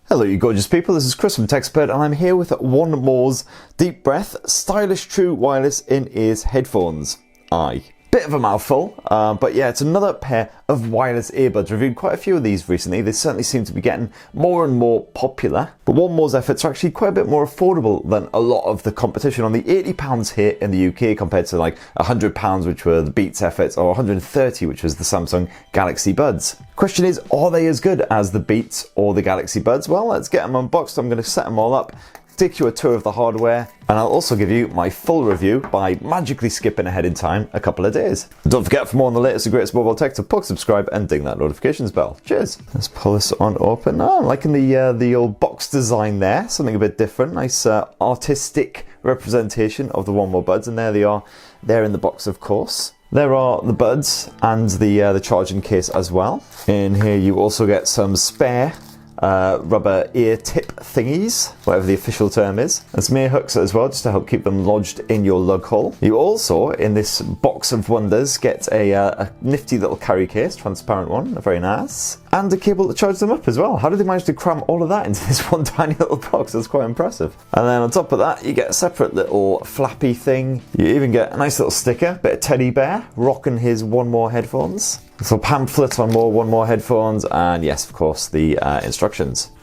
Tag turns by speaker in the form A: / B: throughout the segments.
A: Hello you gorgeous people, this is Chris from TechSpert and I'm here with One More's Deep Breath Stylish True Wireless In-Ears Headphones. Aye. Bit of a mouthful, but yeah, it's another pair of wireless earbuds. Reviewed quite a few of these recently. They certainly seem to be getting more and more popular. But One More's efforts are actually quite a bit more affordable than a lot of the competition. Only £80 here in the UK compared to like £100 which were the Beats efforts, or £130 which was the Samsung Galaxy Buds. Question is, are they as good as the Beats or the Galaxy Buds? Well, let's get them unboxed. I'm going to set them all up, take you a tour of the hardware, and I'll also give you my full review by magically skipping ahead in time a couple of days. Don't forget, for more on the latest and greatest mobile tech, to plug, subscribe and ding that notifications bell. Cheers. Let's pull this on open. Oh, I'm liking the old box design there, something a bit different. Nice artistic representation of the One More Buds, and there they are, there in the box of course. There are the buds and the charging case as well. In here you also get some spare rubber ear tip thingies, whatever the official term is, and some ear hooks as well, just to help keep them lodged in your lug hole. You also, in this box of wonders, get a nifty little carry case, transparent one, very nice, and a cable to charge them up as well. How did they manage to cram all of that into this one tiny little box? That's quite impressive. And then on top of that, you get a separate little flappy thing. You even get a nice little sticker, bit of teddy bear, rocking his One More headphones. So pamphlet on One More headphones, and yes, of course, the instructions.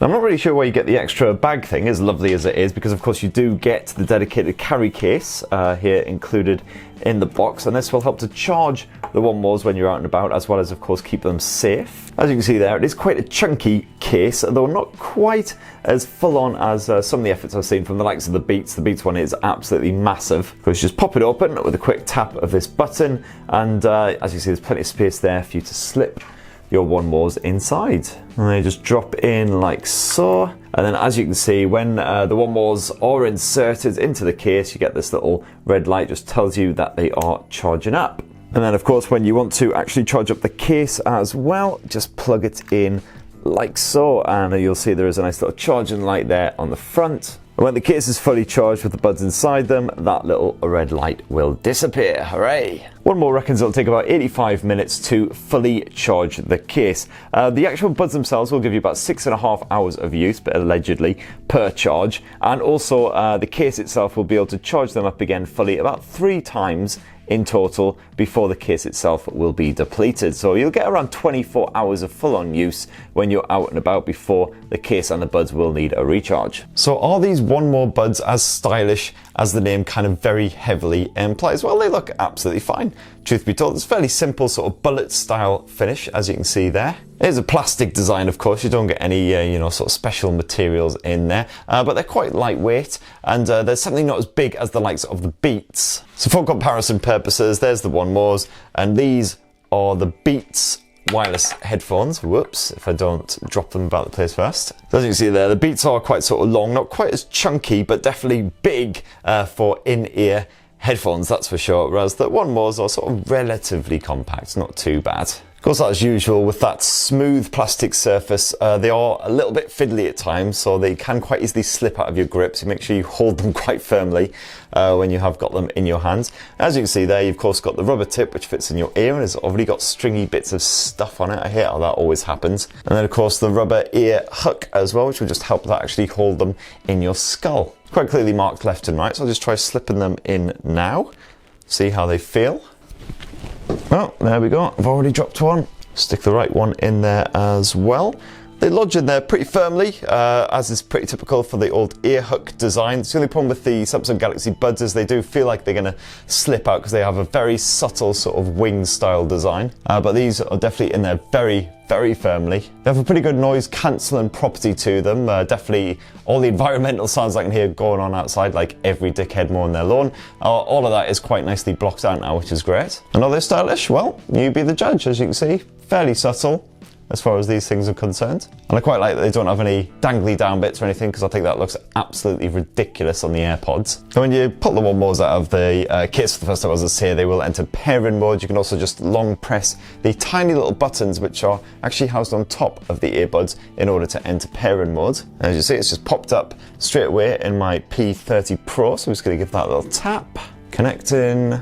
A: I'm not really sure why you get the extra bag thing, as lovely as it is, because of course you do get the dedicated carry case here included in the box, and this will help to charge the One Mores when you're out and about, as well as of course keep them safe. As you can see there, it is quite a chunky case, though not quite as full on as some of the efforts I've seen from the likes of the Beats. The Beats one is absolutely massive. Of course, you just pop it open with a quick tap of this button, and as you see, there's plenty of space there for you to slip your One Mores inside. And they just drop in like so. And then as you can see, when the One Mores are inserted into the case, you get this little red light, just tells you that they are charging up. And then of course, when you want to actually charge up the case as well, just plug it in like so, and you'll see there is a nice little charging light there on the front. And when the case is fully charged with the buds inside them, that little red light will disappear. Hooray! One More reckons it'll take about 85 minutes to fully charge the case. The actual buds themselves will give you about 6.5 hours of use, but allegedly, per charge. And also the case itself will be able to charge them up again fully about 3 times in total before the case itself will be depleted. So you'll get around 24 hours of full-on use when you're out and about before the case and the buds will need a recharge. So are these One More buds as stylish as the name kind of very heavily implies? Well, they look absolutely fine. Truth be told, it's a fairly simple sort of bullet style finish, as you can see there. It is a plastic design, of course. You don't get any, sort of special materials in there, but they're quite lightweight, and they're certainly not as big as the likes of the Beats. So for comparison purposes, there's the One Mores, and these are the Beats wireless headphones. Whoops, if I don't drop them about the place first. So as you can see there, the Beats are quite sort of long, not quite as chunky, but definitely big for in-ear headphones, that's for sure, whereas the One Mores are sort of relatively compact, not too bad. Of course, as usual, with that smooth plastic surface, they are a little bit fiddly at times, so they can quite easily slip out of your grip, so make sure you hold them quite firmly when you have got them in your hands. As you can see there, you've of course got the rubber tip which fits in your ear and has already got stringy bits of stuff on it. I hate how that always happens. And then of course the rubber ear hook as well, which will just help that actually hold them in your skull. Quite clearly marked left and right, so I'll just try slipping them in now, see how they feel. Oh, there we go. I've already dropped one. Stick the right one in there as well. They lodge in there pretty firmly, as is pretty typical for the old ear hook design. The only problem with the Samsung Galaxy Buds is they do feel like they're going to slip out because they have a very subtle sort of wing style design. But these are definitely in there very, very firmly. They have a pretty good noise cancelling property to them. Definitely all the environmental sounds I can hear going on outside, like every dickhead mowing their lawn, all of that is quite nicely blocked out now, which is great. And are they stylish? Well, you be the judge. As you can see, fairly subtle as far as these things are concerned. And I quite like that they don't have any dangly down bits or anything, because I think that looks absolutely ridiculous on the AirPods. And when you pull the One Mores out of the case for the first time, as I say, they will enter pairing mode. You can also just long press the tiny little buttons which are actually housed on top of the earbuds in order to enter pairing mode. And as you see, it's just popped up straight away in my P30 Pro, so I'm just going to give that a little tap. Connecting,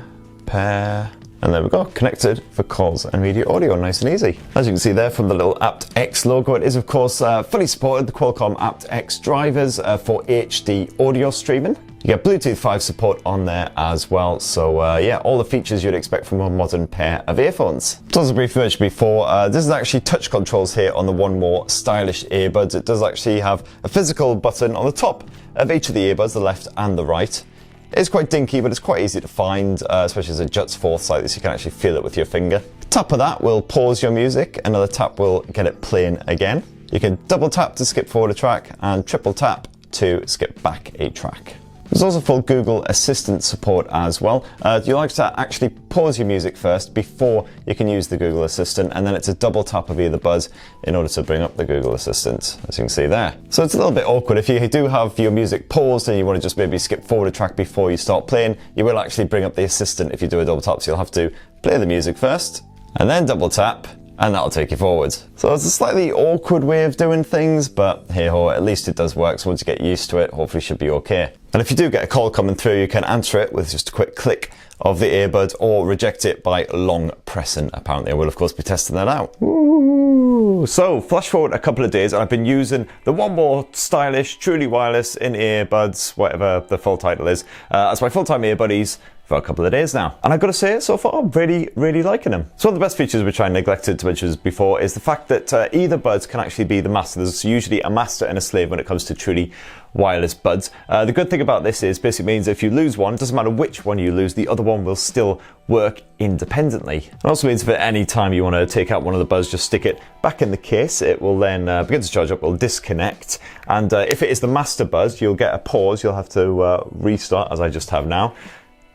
A: pair. And there we go, connected for calls and media audio, nice and easy. As you can see there from the little AptX logo, it is of course fully supported, the Qualcomm AptX drivers for HD audio streaming. You get Bluetooth 5 support on there as well, so yeah, all the features you'd expect from a modern pair of earphones. So as I briefly mentioned before, this is actually touch controls here on the One More stylish earbuds. It does actually have a physical button on the top of each of the earbuds, the left and the right. It's quite dinky, but it's quite easy to find, especially as it juts forth like this, you can actually feel it with your finger. A tap of that will pause your music, another tap will get it playing again. You can double tap to skip forward a track and triple tap to skip back a track. There's also full Google Assistant support as well. You like to actually pause your music first before you can use the Google Assistant, and then it's a double tap of either buzz in order to bring up the Google Assistant, as you can see there. So it's a little bit awkward. If you do have your music paused and you want to just maybe skip forward a track before you start playing, you will actually bring up the Assistant if you do a double tap, so you'll have to play the music first, and then double tap, and that'll take you forward. So it's a slightly awkward way of doing things, but hey ho, at least it does work, so once you get used to it, hopefully it should be okay. And if you do get a call coming through, you can answer it with just a quick click of the earbud or reject it by long pressing, apparently. I will of course be testing that out. Ooh. So flash forward a couple of days and I've been using the One More stylish, truly wireless in-ear buds, whatever the full title is, as my full-time earbuddies for a couple of days now. And I've got to say, so far, I'm really liking them. So one of the best features which I neglected to mention before is the fact that either buds can actually be the master. There's usually a master and a slave when it comes to truly wireless buds. The good thing about this is basically means if you lose one, it doesn't matter which one you lose, the other one will still work independently. It also means if at any time you want to take out one of the buds, just stick it back in the case, it will then begin to charge up, it will disconnect. And if it is the master bud, you'll get a pause, you'll have to restart, as I just have now.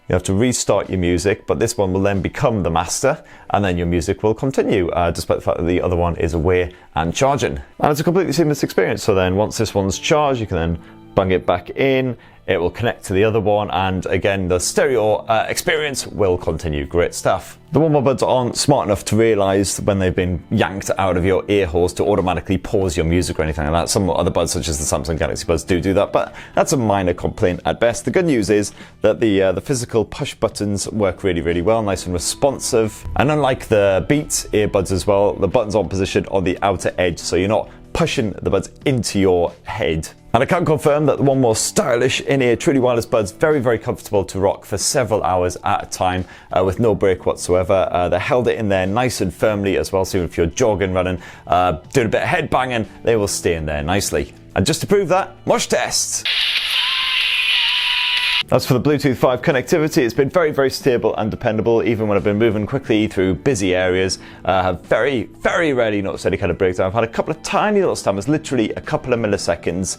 A: You have to restart your music, but this one will then become the master, and then your music will continue, despite the fact that the other one is away and charging. And it's a completely seamless experience, so then once this one's charged, you can then bung it back in, it will connect to the other one, and again, the stereo experience will continue. Great stuff. The One More buds aren't smart enough to realise when they've been yanked out of your ear holes to automatically pause your music or anything like that. Some other buds, such as the Samsung Galaxy Buds, do that, but that's a minor complaint at best. The good news is that the physical push buttons work really well, nice and responsive. And unlike the Beats earbuds as well, the buttons aren't positioned on the outer edge, so you're not pushing the buds into your head. And I can confirm that the One More stylish in-ear truly wireless buds, very comfortable to rock for several hours at a time with no break whatsoever. They held it in there nice and firmly as well, so even if you're jogging, running, doing a bit of head banging, they will stay in there nicely. And just to prove that, mush test! As for the Bluetooth 5 connectivity, it's been very stable and dependable, even when I've been moving quickly through busy areas. I have very rarely noticed any kind of breakdown. I've had a couple of tiny little stammers, literally a couple of milliseconds,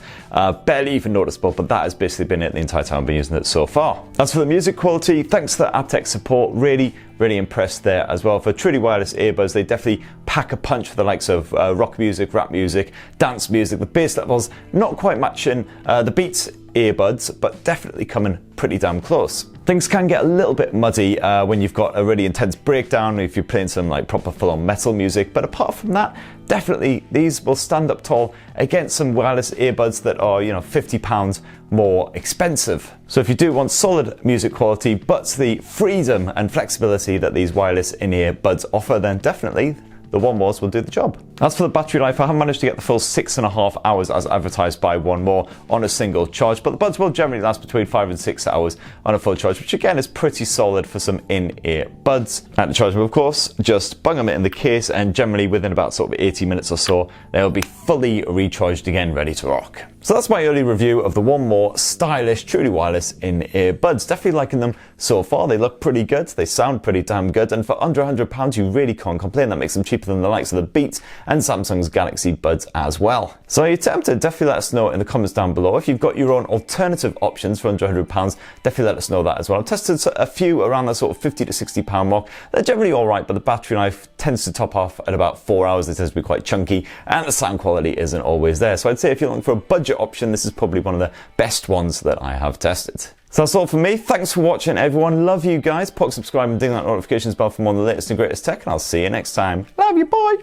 A: barely even noticeable, but that has basically been it the entire time I've been using it so far. As for the music quality, thanks to the AptX support, really impressed there as well. For truly wireless earbuds, they definitely pack a punch for the likes of rock music, rap music, dance music. The bass levels not quite matching the Beats earbuds, but definitely coming pretty damn close. Things can get a little bit muddy when you've got a really intense breakdown, if you're playing some like proper full-on metal music, but apart from that, definitely these will stand up tall against some wireless earbuds that are, you know, £50 more expensive. So if you do want solid music quality, but the freedom and flexibility that these wireless in-ear buds offer, then definitely the One Mores will do the job. As for the battery life, I haven't managed to get the full 6.5 hours as advertised by One More on a single charge, but the buds will generally last between 5 and 6 hours on a full charge, which again is pretty solid for some in-ear buds. At the charge, of course, just bung them in the case, and generally within about sort of 80 minutes or so, they'll be fully recharged again, ready to rock. So that's my early review of the One More stylish, truly wireless in-ear buds. Definitely liking them so far. They look pretty good, they sound pretty damn good, and for under £100 you really can't complain. That makes them cheaper than the likes of the Beats and Samsung's Galaxy Buds as well. So are you tempted? Definitely let us know in the comments down below. If you've got your own alternative options for under £100, definitely let us know that as well. I've tested a few around the sort of £50 to £60 mark. They're generally alright, but the battery life tends to top off at about 4 hours. It tends to be quite chunky, and the sound quality isn't always there. So I'd say if you're looking for a budget option, this is probably one of the best ones that I have tested. So that's all from me. Thanks for watching, everyone. Love you guys. Subscribe and ding that notifications bell for more on the latest and greatest tech, and I'll see you next time. Love you, bye.